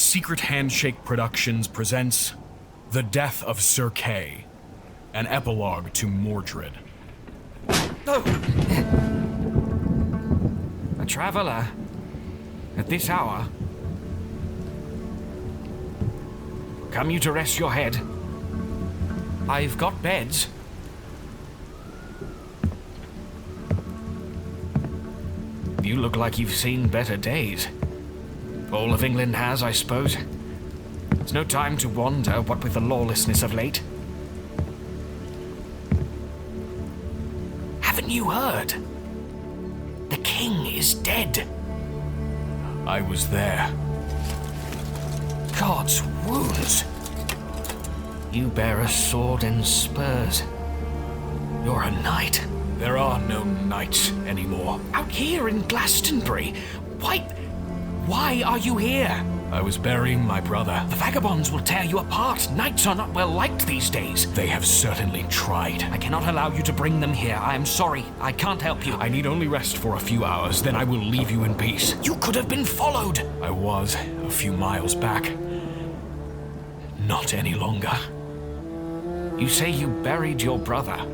Secret Handshake Productions presents The Death of Sir Kay, an epilogue to Mordred. Oh. A traveler? At this hour? Come you to rest your head? I've got beds. You look like you've seen better days. All of England has, I suppose. It's no time to wander, what with the lawlessness of late. Haven't you heard? The king is dead. I was there. God's wounds. You bear a sword and spurs. You're a knight. There are no knights anymore. Out here in Glastonbury? Why are you here? I was burying my brother. The vagabonds will tear you apart. Knights are not well liked these days. They have certainly tried. I cannot allow you to bring them here. I am sorry. I can't help you. I need only rest for a few hours, then I will leave you in peace. You could have been followed. I was a few miles back. Not any longer. You say you buried your brother?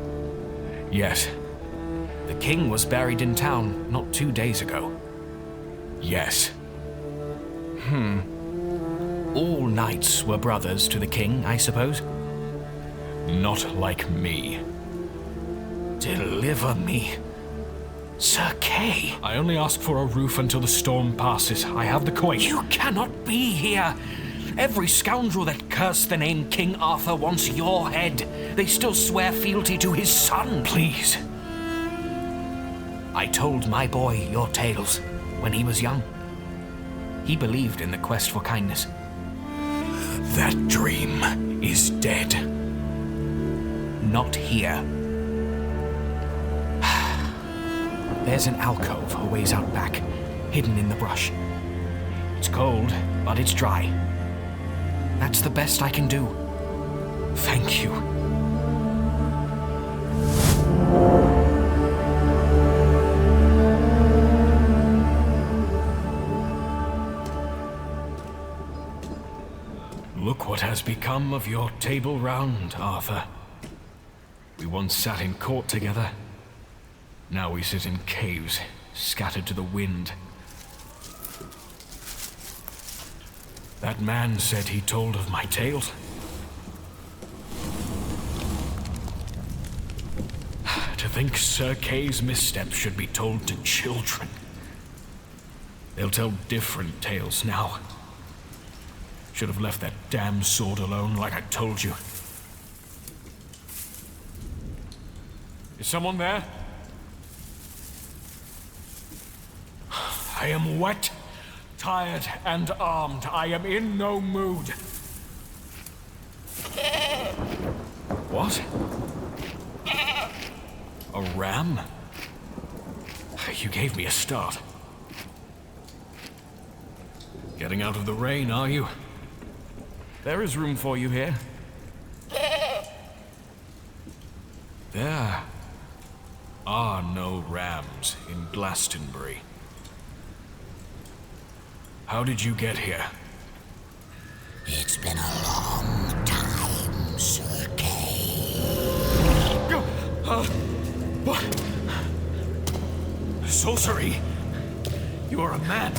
Yes. The king was buried in town not 2 days ago. Yes. All knights were brothers to the king, I suppose? Not like me. Deliver me. Sir Kay. I only ask for a roof until the storm passes. I have the coin. You cannot be here. Every scoundrel that cursed the name King Arthur wants your head. They still swear fealty to his son. Please. I told my boy your tales when he was young. He believed in the quest for kindness. That dream is dead. Not here. There's an alcove a ways out back, hidden in the brush. It's cold, but it's dry. That's the best I can do. Thank you. Look what has become of your table round, Arthur. We once sat in court together. Now we sit in caves, scattered to the wind. That man said he told of my tales. To think Sir Kay's missteps should be told to children. They'll tell different tales now. Should have left that damn sword alone like I told you. Is someone there? I am wet, tired, and armed. I am in no mood. What? A ram? You gave me a start. Getting out of the rain, are you? There is room for you here. There are no rams in Glastonbury. How did you get here? It's been a long time, Sir Kay. What? Sorcery? You are a man.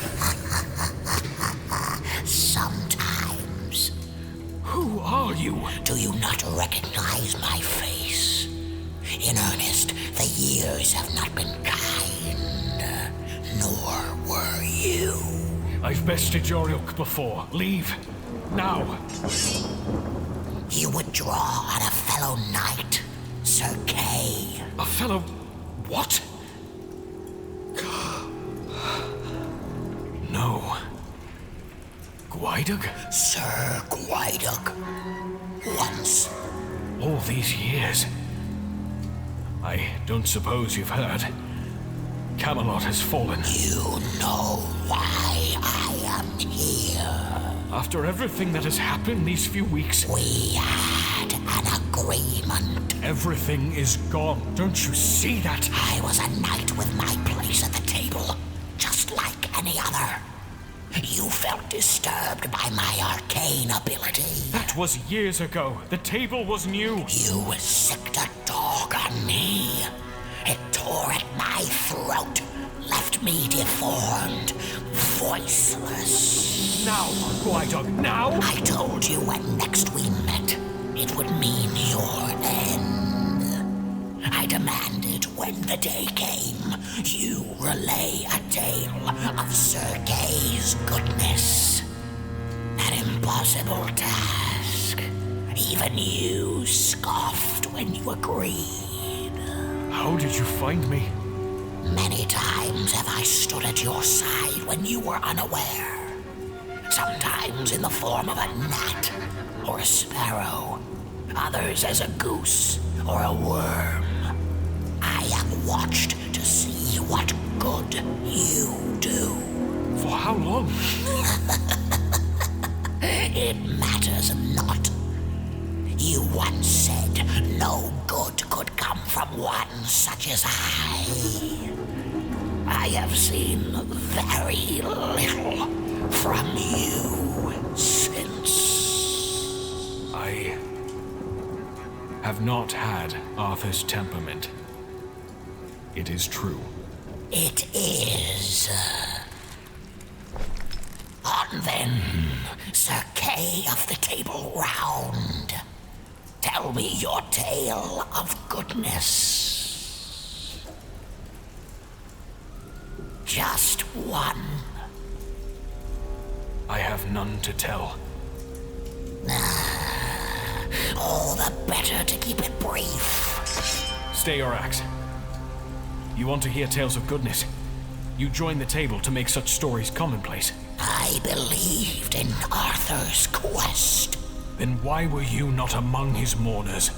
Sometimes. Who are you? Do you not recognize my face? In earnest, the years have not been kind, nor were you. I've bested your ilk before. Leave. Now. You would draw on a fellow knight, Sir Kay. A fellow... what? No. Gwaedog? Sir Gwaedog. Once. All these years. I don't suppose you've heard. Camelot has fallen. You know why I am here. After everything that has happened these few weeks... We had an agreement. Everything is gone. Don't you see that? I was a knight with my place at the table, just like any other. You fell felt disturbed by my arcane ability. That was years ago. The table was new. You sicked a dog on me. It tore at my throat, left me deformed, voiceless. Now, White Dog, now! I told you when next we met, it would mean your end. I demanded when the day came, you relay a tale of Sir Kay's goodness. An impossible task. Even you scoffed when you agreed. How did you find me? Many times have I stood at your side when you were unaware. Sometimes in the form of a gnat or a sparrow, others as a goose or a worm. I have watched to see what good you do. For how long? It matters not. You once said no good could come from one such as I. I have seen very little from you since. I have not had Arthur's temperament. It is true. It is. On then, Sir Kay of the Table Round. Tell me your tale of goodness. Just one. I have none to tell. All the better to keep it brief. Stay your axe. You want to hear tales of goodness? You joined the table to make such stories commonplace. I believed in Arthur's quest. Then why were you not among his mourners?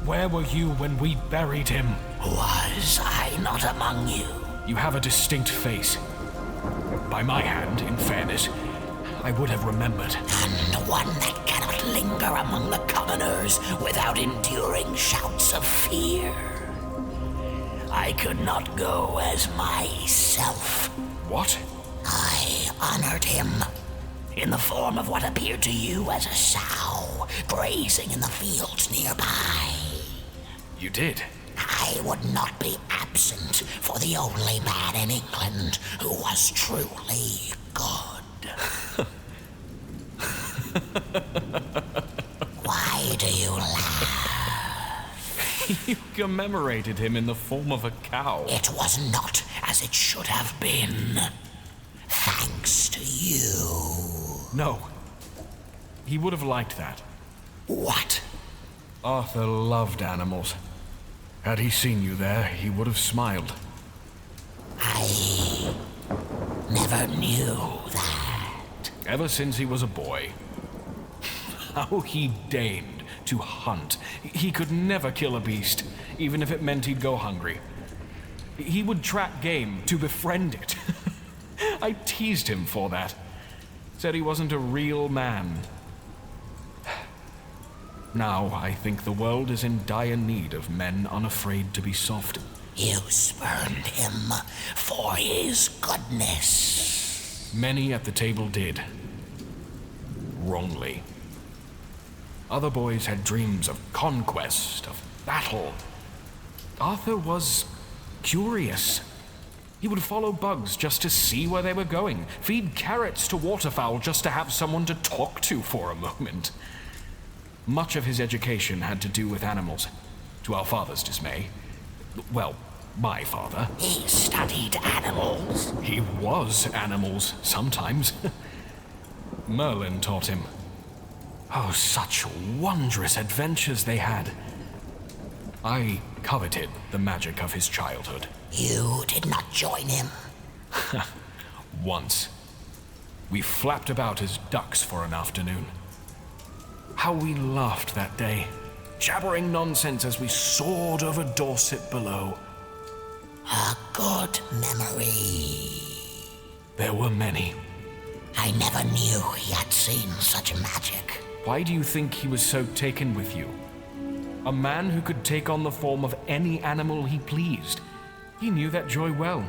Where were you when we buried him? Was I not among you? You have a distinct face. By my hand, in fairness, I would have remembered. And one that cannot linger among the commoners without enduring shouts of fear. I could not go as myself. What? I honored him in the form of what appeared to you as a sow grazing in the fields nearby. You did? I would not be absent for the only man in England who was truly good. Why do you laugh? You commemorated him in the form of a cow. It was not as it should have been. Thanks to you. No. He would have liked that. What? Arthur loved animals. Had he seen you there, he would have smiled. I never knew that. Ever since he was a boy. How he deigned to hunt. He could never kill a beast, even if it meant he'd go hungry. He would track game to befriend it. I teased him for that. Said he wasn't a real man. Now I think the world is in dire need of men unafraid to be soft. You spurned him for his goodness. Many at the table did. Wrongly. Other boys had dreams of conquest, of battle. Arthur was curious. He would follow bugs just to see where they were going, feed carrots to waterfowl just to have someone to talk to for a moment. Much of his education had to do with animals, to our father's dismay. Well, my father. He studied animals. He was animals, sometimes. Merlin taught him. Oh, such wondrous adventures they had. I coveted the magic of his childhood. You did not join him. Once. We flapped about as ducks for an afternoon. How we laughed that day, jabbering nonsense as we soared over Dorset below. A good memory. There were many. I never knew he had seen such magic. Why do you think he was so taken with you? A man who could take on the form of any animal he pleased. He knew that joy well.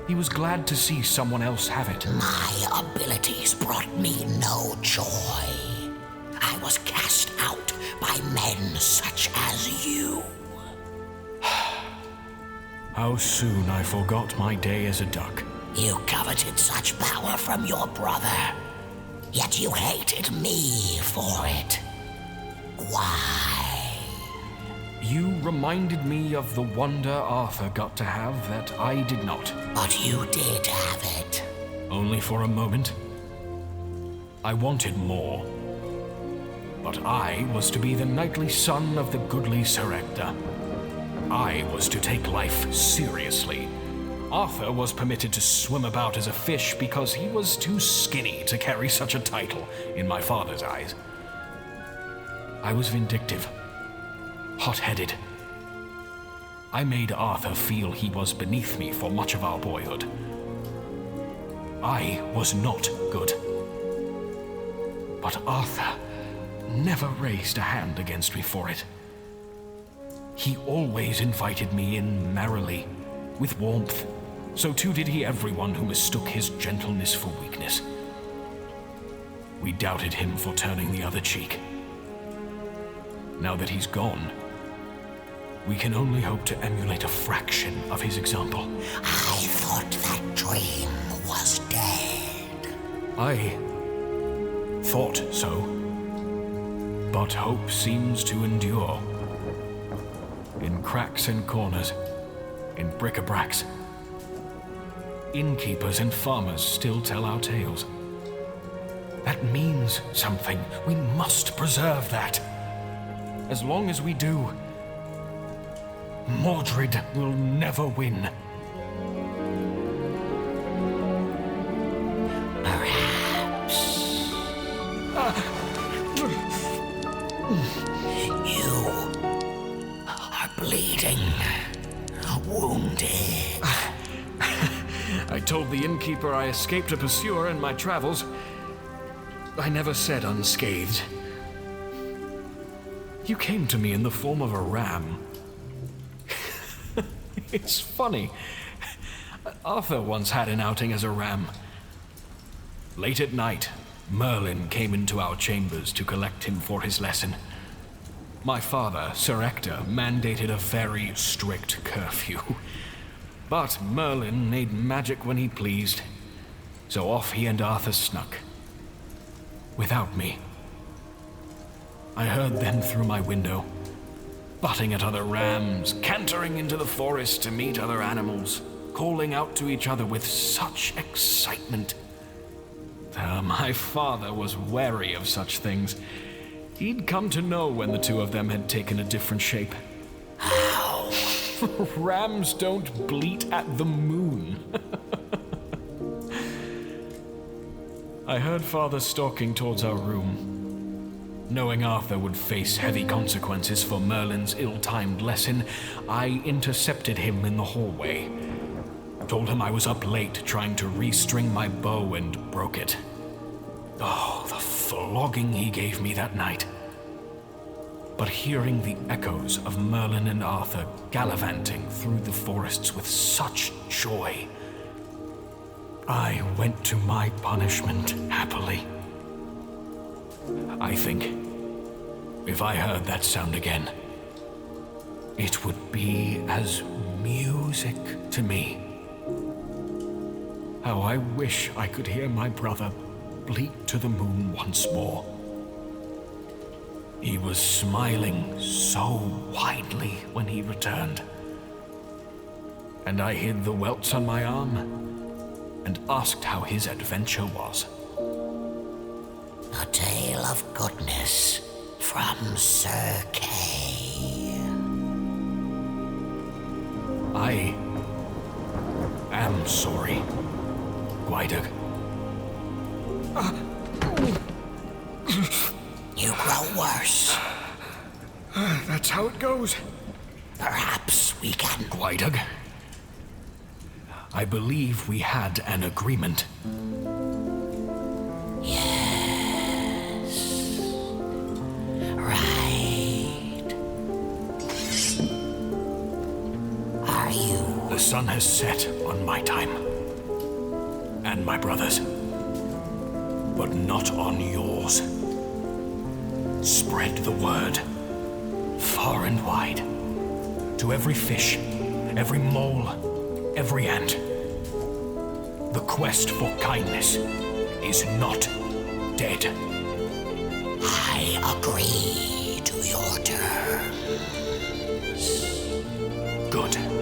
He was glad to see someone else have it. My abilities brought me no joy. I was cast out by men such as you. How soon I forgot my day as a duck. You coveted such power from your brother, yet you hated me for it. Why? You reminded me of the wonder Arthur got to have that I did not. But you did have it. Only for a moment. I wanted more. But I was to be the knightly son of the goodly Sir Ector. I was to take life seriously. Arthur was permitted to swim about as a fish because he was too skinny to carry such a title in my father's eyes. I was vindictive, hot-headed. I made Arthur feel he was beneath me for much of our boyhood. I was not good. But Arthur never raised a hand against me for it. He always invited me in merrily, with warmth. So too did he everyone who mistook his gentleness for weakness. We doubted him for turning the other cheek. Now that he's gone, we can only hope to emulate a fraction of his example. I thought that dream was dead. I thought so. But hope seems to endure. In cracks and corners, in bric-a-bracs. Innkeepers and farmers still tell our tales. That means something. We must preserve that. As long as we do, Mordred will never win. Perhaps. You are bleeding, wounded. I told the innkeeper I escaped a pursuer in my travels. I never said unscathed. You came to me in the form of a ram. It's funny. Arthur once had an outing as a ram. Late at night, Merlin came into our chambers to collect him for his lesson. My father, Sir Ector, mandated a very strict curfew. But Merlin made magic when he pleased, so off he and Arthur snuck. Without me. I heard them through my window, butting at other rams, cantering into the forest to meet other animals, calling out to each other with such excitement. My father was wary of such things. He'd come to know when the two of them had taken a different shape. How? Rams don't bleat at the moon. I heard Father stalking towards our room. Knowing Arthur would face heavy consequences for Merlin's ill-timed lesson, I intercepted him in the hallway. Told him I was up late trying to restring my bow and broke it. Oh, the flogging he gave me that night. But hearing the echoes of Merlin and Arthur gallivanting through the forests with such joy, I went to my punishment happily. I think if I heard that sound again, it would be as music to me. How I wish I could hear my brother bleat to the moon once more. He was smiling so widely when he returned. And I hid the welts on my arm and asked how his adventure was. A tale of goodness from Sir Kay. I am sorry, Gwydig. You grow worse. That's how it goes. Perhaps we can... Gwydig, I believe we had an agreement. Yes. Right. Are you... The sun has set on my time. And my brother's. But not on yours. Spread the word, far and wide, to every fish, every mole, every ant. The quest for kindness is not dead. I agree to your terms. Good.